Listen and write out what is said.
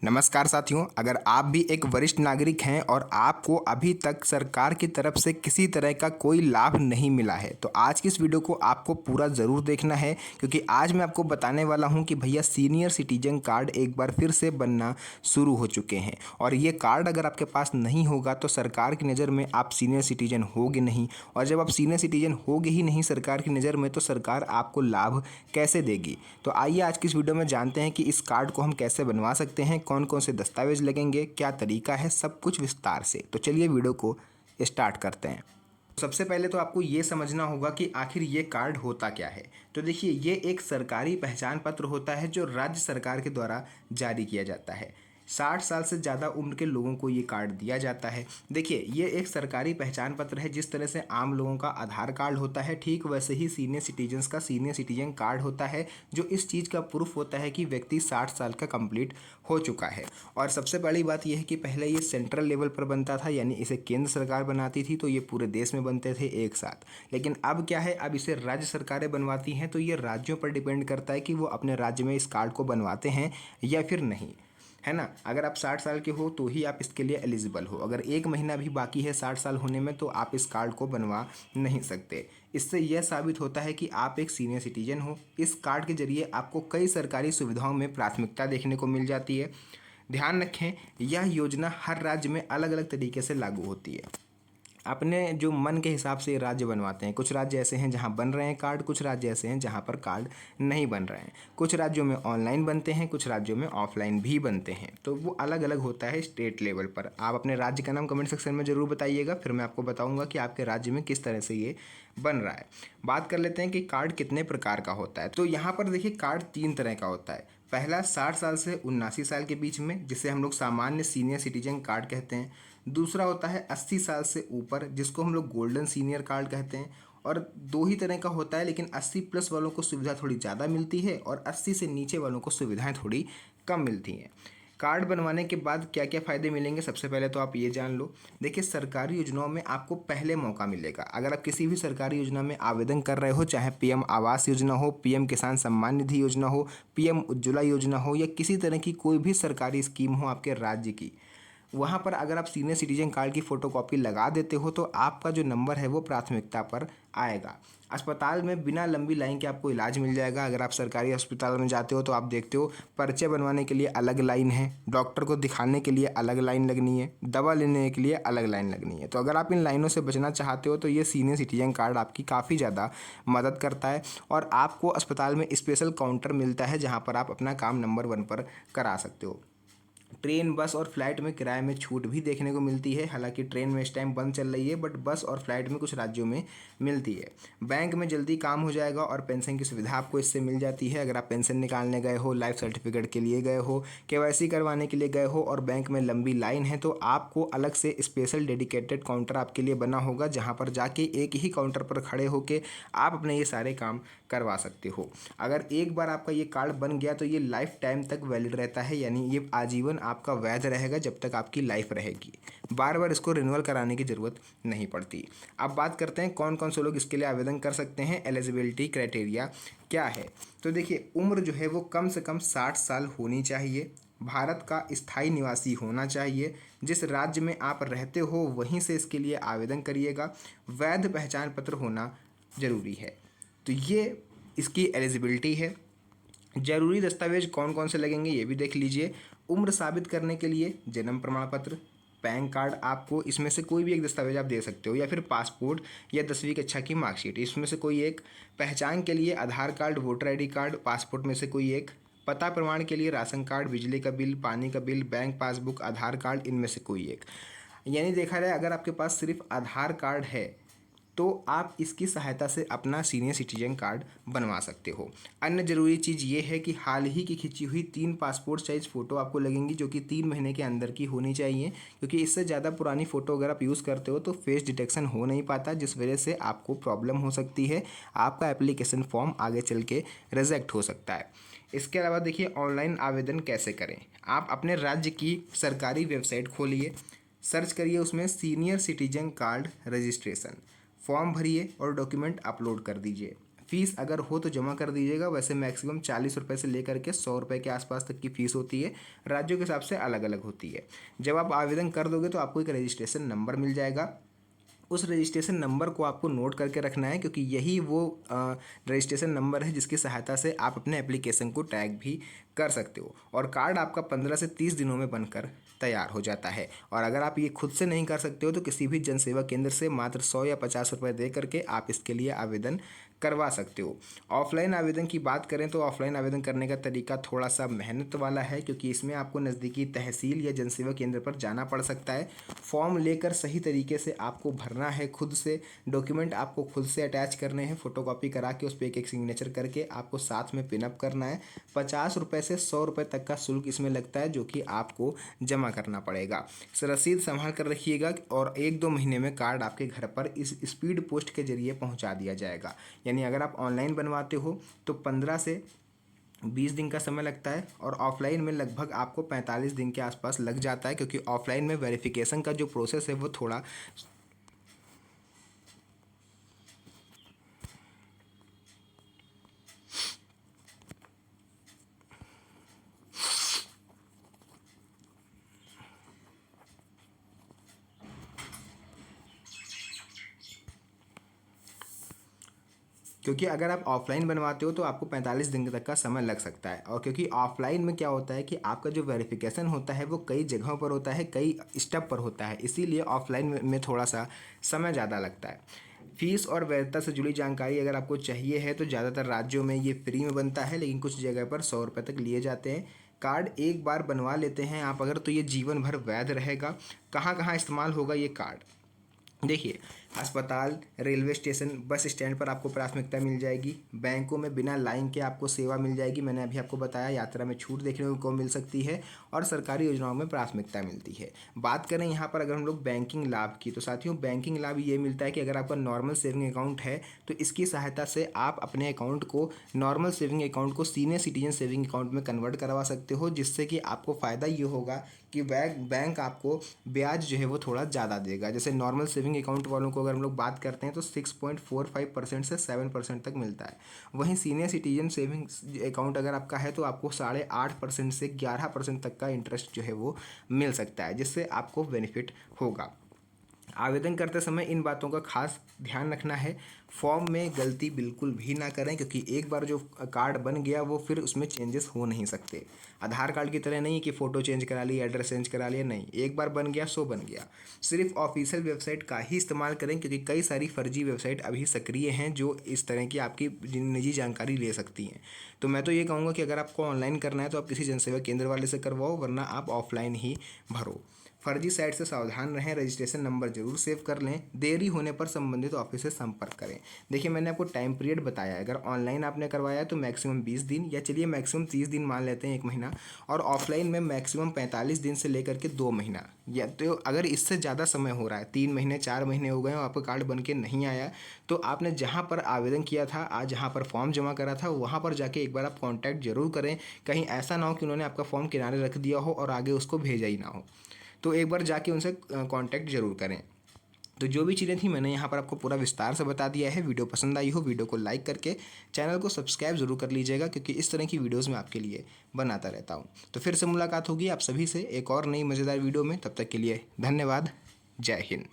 नमस्कार साथियों, अगर आप भी एक वरिष्ठ नागरिक हैं और आपको अभी तक सरकार की तरफ से किसी तरह का कोई लाभ नहीं मिला है तो आज की इस वीडियो को आपको पूरा ज़रूर देखना है, क्योंकि आज मैं आपको बताने वाला हूं कि भैया सीनियर सिटीजन कार्ड एक बार फिर से बनना शुरू हो चुके हैं। और ये कार्ड अगर आपके पास नहीं होगा तो सरकार की नज़र में आप सीनियर सिटीजन होगे नहीं, और जब आप सीनियर सिटीजन होगे ही नहीं सरकार की नज़र में तो सरकार आपको लाभ कैसे देगी। तो आइए आज की इस वीडियो में जानते हैं कि इस कार्ड को हम कैसे बनवा सकते हैं, कौन कौन से दस्तावेज लगेंगे, क्या तरीका है, सब कुछ विस्तार से। तो चलिए वीडियो को स्टार्ट करते हैं। सबसे पहले तो आपको ये समझना होगा कि आखिर ये कार्ड होता क्या है। तो देखिए, ये एक सरकारी पहचान पत्र होता है जो राज्य सरकार के द्वारा जारी किया जाता है। 60 साल से ज़्यादा उम्र के लोगों को ये कार्ड दिया जाता है। देखिए, ये एक सरकारी पहचान पत्र है। जिस तरह से आम लोगों का आधार कार्ड होता है, ठीक वैसे ही सीनियर सिटीजन्स का सीनियर सिटीजन कार्ड होता है, जो इस चीज़ का प्रूफ होता है कि व्यक्ति 60 साल का कंप्लीट हो चुका है। और सबसे बड़ी बात यह है कि पहले ये सेंट्रल लेवल पर बनता था, यानी इसे केंद्र सरकार बनाती थी, तो ये पूरे देश में बनते थे एक साथ। लेकिन अब क्या है, अब इसे राज्य सरकारें बनवाती हैं। तो ये राज्यों पर डिपेंड करता है कि वो अपने राज्य में इस कार्ड को बनवाते हैं या फिर नहीं, है ना। अगर आप 60 साल के हो तो ही आप इसके लिए एलिजिबल हो। अगर एक महीना भी बाकी है 60 साल होने में तो आप इस कार्ड को बनवा नहीं सकते। इससे यह साबित होता है कि आप एक सीनियर सिटीजन हो। इस कार्ड के जरिए आपको कई सरकारी सुविधाओं में प्राथमिकता देखने को मिल जाती है। ध्यान रखें, यह योजना हर राज्य में अलग अलग तरीके से लागू होती है। अपने जो मन के हिसाब से राज्य बनवाते हैं। कुछ राज्य ऐसे हैं जहां बन रहे हैं कार्ड, कुछ राज्य ऐसे हैं जहां पर कार्ड नहीं बन रहे हैं। कुछ राज्यों में ऑनलाइन बनते हैं, कुछ राज्यों में ऑफलाइन भी बनते हैं। तो वो अलग अलग होता है स्टेट लेवल पर। आप अपने राज्य का नाम कमेंट सेक्शन में ज़रूर बताइएगा, फिर मैं आपको बताऊंगा कि आपके राज्य में किस तरह से ये बन रहा है। बात कर लेते हैं कि कार्ड कितने प्रकार का होता है। तो यहाँ पर देखिए, कार्ड 3 तरह का होता है। पहला 60 साल से 79 साल के बीच में, जिसे हम लोग सामान्य सीनियर सिटीजन कार्ड कहते हैं। दूसरा होता है 80 साल से ऊपर, जिसको हम लोग गोल्डन सीनियर कार्ड कहते हैं। और दो ही तरह का होता है, लेकिन 80 प्लस वालों को सुविधा थोड़ी ज़्यादा मिलती है और 80 से नीचे वालों को सुविधाएं थोड़ी कम मिलती हैं। कार्ड बनवाने के बाद क्या क्या फ़ायदे मिलेंगे, सबसे पहले तो आप ये जान लो। देखिए, सरकारी योजनाओं में आपको पहले मौका मिलेगा। अगर आप किसी भी सरकारी योजना में आवेदन कर रहे हो, चाहे पीएम आवास योजना हो, पीएम किसान सम्मान निधि योजना हो, पीएम उज्ज्वला योजना हो, या किसी तरह की कोई भी सरकारी स्कीम हो आपके राज्य की, वहाँ पर अगर आप सीनियर सिटीजन कार्ड की फ़ोटोकॉपी लगा देते हो तो आपका जो नंबर है वो प्राथमिकता पर आएगा। अस्पताल में बिना लंबी लाइन के आपको इलाज मिल जाएगा। अगर आप सरकारी अस्पताल में जाते हो तो आप देखते हो पर्चे बनवाने के लिए अलग लाइन है, डॉक्टर को दिखाने के लिए अलग लाइन लगनी है, दवा लेने के लिए अलग लाइन लगनी है। तो अगर आप इन लाइनों से बचना चाहते हो तो ये सीनियर सिटीजन कार्ड आपकी काफ़ी ज़्यादा मदद करता है। और आपको अस्पताल में स्पेशल काउंटर मिलता है जहाँ पर आप अपना काम नंबर 1 पर करा सकते हो। ट्रेन, बस और फ्लाइट में किराए में छूट भी देखने को मिलती है। हालांकि ट्रेन में इस टाइम बंद चल रही है, बट बस और फ्लाइट में कुछ राज्यों में मिलती है। बैंक में जल्दी काम हो जाएगा और पेंशन की सुविधा आपको इससे मिल जाती है। अगर आप पेंशन निकालने गए हो, लाइफ सर्टिफिकेट के लिए गए हो, केवाईसी करवाने के लिए गए हो और बैंक में लंबी लाइन है, तो आपको अलग से स्पेशल डेडिकेटेड काउंटर आपके लिए बना होगा, जहाँ पर जाके एक ही काउंटर पर खड़े होकर आप अपने ये सारे काम करवा सकते हो। अगर एक बार आपका ये कार्ड बन गया तो ये लाइफ टाइम तक वैलिड रहता है, यानी ये आजीवन आपका वैध रहेगा जब तक आपकी लाइफ रहेगी। बार बार इसको रिन्यूअल कराने की ज़रूरत नहीं पड़ती। अब बात करते हैं कौन कौन से लोग इसके लिए आवेदन कर सकते हैं। एलिजिबिलिटी क्राइटेरिया क्या है, तो देखिए, उम्र जो है वो कम से कम 60 साल होनी चाहिए। भारत का स्थायी निवासी होना चाहिए। जिस राज्य में आप रहते हो वहीं से इसके लिए आवेदन करिएगा। वैध पहचान पत्र होना ज़रूरी है। तो ये इसकी एलिजिबिलिटी है। जरूरी दस्तावेज कौन कौन से लगेंगे ये भी देख लीजिए। उम्र साबित करने के लिए जन्म प्रमाण पत्र, पैन कार्ड, आपको इसमें से कोई भी एक दस्तावेज आप दे सकते हो, या फिर पासपोर्ट या 10वीं कक्षा की मार्कशीट, इसमें से कोई एक। पहचान के लिए Aadhaar card, voter ID card, passport में से कोई एक। पता प्रमाण के लिए राशन कार्ड, बिजली का बिल, पानी का बिल, बैंक पासबुक, आधार कार्ड, इनमें से कोई एक। यानी देखा जाए, अगर आपके पास सिर्फ आधार कार्ड है तो आप इसकी सहायता से अपना सीनियर सिटीजन कार्ड बनवा सकते हो। अन्य ज़रूरी चीज़ ये है कि हाल ही की खिंची हुई 3 पासपोर्ट साइज़ फ़ोटो आपको लगेंगी, जो कि 3 महीने के अंदर की होनी चाहिए, क्योंकि इससे ज़्यादा पुरानी फ़ोटो अगर आप यूज़ करते हो तो फेस डिटेक्शन हो नहीं पाता, जिस वजह से आपको प्रॉब्लम हो सकती है। आपका एप्लीकेशन फॉर्म आगे चल के रिजेक्ट हो सकता है। इसके अलावा देखिए, ऑनलाइन आवेदन कैसे करें। आप अपने राज्य की सरकारी वेबसाइट खोलिए, सर्च करिए उसमें senior citizen card registration, form भरिए और डॉक्यूमेंट अपलोड कर दीजिए। फ़ीस अगर हो तो जमा कर दीजिएगा। वैसे मैक्सिमम 40 रुपये से लेकर के 100 रुपये के आसपास तक की फ़ीस होती है, राज्यों के हिसाब से अलग अलग होती है। जब आप आवेदन कर दोगे तो आपको एक रजिस्ट्रेशन नंबर मिल जाएगा। उस रजिस्ट्रेशन नंबर को आपको नोट करके रखना है, क्योंकि यही वो रजिस्ट्रेशन नंबर है जिसकी सहायता से आप अपने एप्लीकेशन को ट्रैक भी कर सकते हो। और कार्ड आपका 15 से 30 दिनों में बनकर तैयार हो जाता है। और अगर आप ये खुद से नहीं कर सकते हो तो किसी भी जन सेवा केंद्र से मात्र 100 या 50 रुपये दे करके आप इसके लिए आवेदन करवा सकते हो। ऑफलाइन आवेदन की बात करें तो ऑफलाइन आवेदन करने का तरीका थोड़ा सा मेहनत वाला है, क्योंकि इसमें आपको नज़दीकी तहसील या जन सेवा केंद्र पर जाना पड़ सकता है। फॉर्म लेकर सही तरीके से आपको भरना है, खुद से डॉक्यूमेंट आपको खुद से अटैच करने हैं, फोटोकॉपी करा के उस पर एक सिग्नेचर करके आपको साथ में पिनअप करना है। 50 रुपये से 100 रुपये तक का शुल्क इसमें लगता है, जो कि आपको जमा करना पड़ेगा। रसीद संभाल कर रखिएगा और 1-2 महीने में कार्ड आपके घर पर इस स्पीड पोस्ट के जरिए पहुंचा दिया जाएगा। यानी अगर आप ऑनलाइन बनवाते हो तो 15 से 20 दिन का समय लगता है, और ऑफलाइन में लगभग आपको 45 दिन के आसपास लग जाता है, क्योंकि ऑफलाइन में वेरिफिकेशन का जो प्रोसेस है वो थोड़ा क्योंकि अगर आप ऑफलाइन बनवाते हो तो आपको 45 दिन तक का समय लग सकता है। और क्योंकि ऑफलाइन में क्या होता है कि आपका जो वेरिफिकेशन होता है वो कई जगहों पर होता है, कई स्टेप पर होता है, इसीलिए ऑफलाइन में थोड़ा सा समय ज़्यादा लगता है। फीस और वैधता से जुड़ी जानकारी अगर आपको चाहिए है तो ज़्यादातर राज्यों में ये फ्री में बनता है, लेकिन कुछ जगह पर 100 रुपये तक लिए जाते हैं। कार्ड एक बार बनवा लेते हैं आप अगर, तो ये जीवन भर वैध रहेगा। कहाँ कहाँ इस्तेमाल होगा ये कार्ड? देखिए, अस्पताल, रेलवे स्टेशन, बस स्टैंड पर आपको प्राथमिकता मिल जाएगी। बैंकों में बिना लाइन के आपको सेवा मिल जाएगी, मैंने अभी आपको बताया। यात्रा में छूट देखने को मिल सकती है, और सरकारी योजनाओं में प्राथमिकता मिलती है। बात करें यहाँ पर अगर हम लोग बैंकिंग लाभ की, तो साथियों बैंकिंग लाभ ये मिलता है कि अगर आपका नॉर्मल सेविंग अकाउंट है तो इसकी सहायता से आप अपने अकाउंट को, नॉर्मल सेविंग अकाउंट को सीनियर सिटीजन सेविंग अकाउंट में कन्वर्ट करवा सकते हो, जिससे कि आपको फ़ायदा ये होगा कि बैंक आपको ब्याज जो है वो थोड़ा ज़्यादा देगा। जैसे नॉर्मल सेविंग अकाउंट वालों को अगर हम लोग बात करते हैं तो 6.45% से 7% तक मिलता है। वहीं सीनियर सिटीजन सेविंग्स अकाउंट अगर आपका है तो आपको 8.5% से 11% तक का इंटरेस्ट जो है वो मिल सकता है, जिससे आपको बेनिफिट होगा। आवेदन करते समय इन बातों का खास ध्यान रखना है। फॉर्म में गलती बिल्कुल भी ना करें, क्योंकि एक बार जो कार्ड बन गया वो फिर उसमें चेंजेस हो नहीं सकते। आधार कार्ड की तरह नहीं कि फ़ोटो चेंज करा ली, एड्रेस चेंज करा लिया, नहीं, एक बार बन गया सो बन गया। सिर्फ ऑफिशियल वेबसाइट का ही इस्तेमाल करें, क्योंकि कई सारी फर्जी वेबसाइट अभी सक्रिय हैं जो इस तरह की आपकी निजी जानकारी ले सकती हैं। तो मैं तो ये कहूँगा कि अगर आपको ऑनलाइन करना है तो आप किसी जनसेवा केंद्र वाले से करवाओ, वरना आप ऑफलाइन ही भरो। फर्जी साइट से सावधान रहें, रजिस्ट्रेशन नंबर जरूर सेव कर लें। देरी होने पर संबंधित ऑफिस से संपर्क करें। देखिए, मैंने आपको टाइम पीरियड बताया है। अगर ऑनलाइन आपने करवाया है तो मैक्सिमम 20 दिन, या चलिए मैक्सिमम 30 दिन मान लेते हैं, 1 महीना। और ऑफलाइन में मैक्सिमम 45 दिन से लेकर के 2 महीना। या तो अगर इससे ज़्यादा समय हो रहा है, 3 महीने 4 महीने हो गए और आपका कार्ड बन के नहीं आया, तो आपने जहाँ पर आवेदन किया था, आज जहाँ पर फॉर्म जमा करा था, वहाँ पर जाके एक बार आप कॉन्टैक्ट जरूर करें। कहीं ऐसा ना हो कि उन्होंने आपका फॉर्म किनारे रख दिया हो और आगे उसको भेजा ही ना हो। तो एक बार जाके उनसे कांटेक्ट जरूर करें। तो जो भी चीज़ें थी मैंने यहाँ पर आपको पूरा विस्तार से बता दिया है। वीडियो पसंद आई हो, वीडियो को लाइक करके चैनल को सब्सक्राइब जरूर कर लीजिएगा, क्योंकि इस तरह की वीडियोस मैं आपके लिए बनाता रहता हूँ। तो फिर से मुलाकात होगी आप सभी से एक और नई मज़ेदार वीडियो में। तब तक के लिए धन्यवाद। जय हिंद।